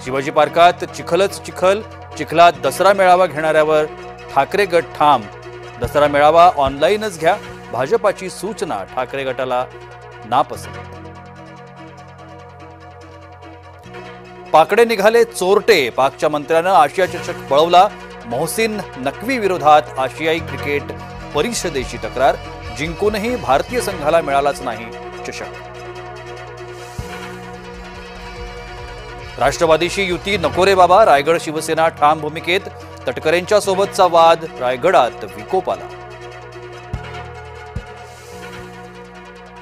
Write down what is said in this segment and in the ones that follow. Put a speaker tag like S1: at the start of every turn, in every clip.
S1: शिवाजी पार्कात चिखलच चिखल, चिखलात दसरा मेळावा घेणाऱ्यावर ठाकरे गट ठाम। दसरा मेळावा ऑनलाईनच घ्या, भाजपाची सूचना ठाकरे गटाला नापसंत। पाकडे निघाले चोरटे, पाकच्या मंत्र्यानं आशिया चषक पळवला। मोहसिन नकवी विरोधात आशियाई क्रिकेट परिषदेची तक्रार, जिंकूनही भारतीय संघाला मिळालाच नाही चषक। राष्ट्रवादीशी युती नको रे बाबा, रायगड शिवसेना ठाम भूमिकेत। तटकरेंच्या सोबतचा वाद रायगडात विकोपाला।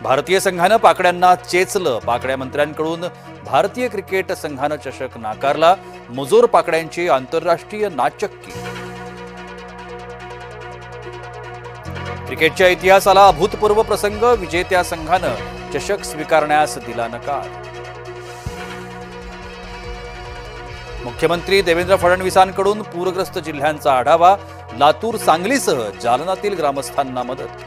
S1: भारतीय संघानं पाकड्यांना चेचलं, पाकड्या मंत्र्यांकडून भारतीय क्रिकेट संघानं चषक नाकारला। मुजोर पाकड्यांची आंतरराष्ट्रीय नाचक्की। क्रिकेटच्या इतिहासाला अभूतपूर्व प्रसंग, विजेत्या संघानं चषक स्वीकारण्यास दिला नकार। मुख्यमंत्री देवेंद्र फडणवीसांकडून पूरग्रस्त जिल्ह्यांचा आढावा, लातूर सांगलीसह जालन्यातील ग्रामस्थांना मदत।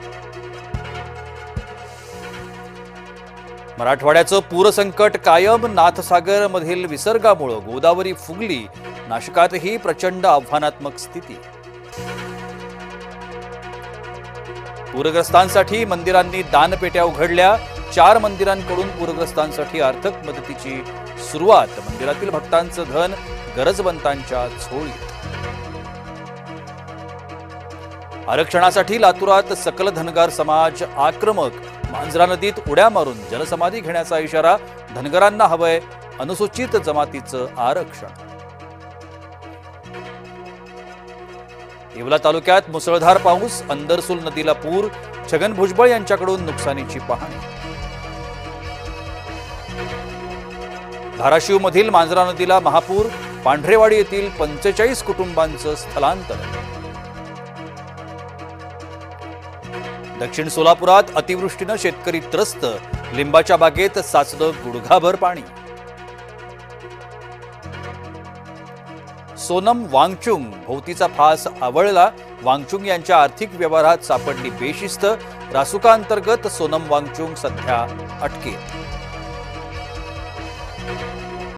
S1: मराठवाड्याचं पूरसंकट कायम, नाथसागर मधील विसर्गामुळे गोदावरी फुगली, नाशिकातही प्रचंड आव्हानात्मक स्थिती। पूरग्रस्तांसाठी मंदिरांनी दानपेट्या उघडल्या, 4 मंदिरांकडून पूरग्रस्तांसाठी आर्थिक मदतीची सुरुवात। मंदिरातील भक्तांचं धन गरजवंतांच्या झोळीत। आरक्षणासाठी लातूरात सकल धनगर समाज आक्रमक, मांजरा नदीत उड्या मारून जलसमाधी घेण्याचा इशारा। धनगरांना हवंय अनुसूचित जमातीचं आरक्षण। येवला तालुक्यात मुसळधार पाऊस, अंदरसूल नदीला पूर, छगन भुजबळ यांच्याकडून नुकसानीची पाहणी। धाराशिव मधील मांजरा नदीला महापूर, पांढरेवाडी येथील 45 कुटुंबांचं स्थलांतर। दक्षिण सोलापुरात अतिवृष्टीनं शेतकरी त्रस्त, लिंबाच्या बागेत साचलं गुडघाभर पाणी। सोनम वांगचुक भोवतीचा फास आवळला, वांगचुक यांच्या आर्थिक व्यवहारात सापडली बेशिस्त। रासुका अंतर्गत सोनम वांगचुक सध्या अटकेत।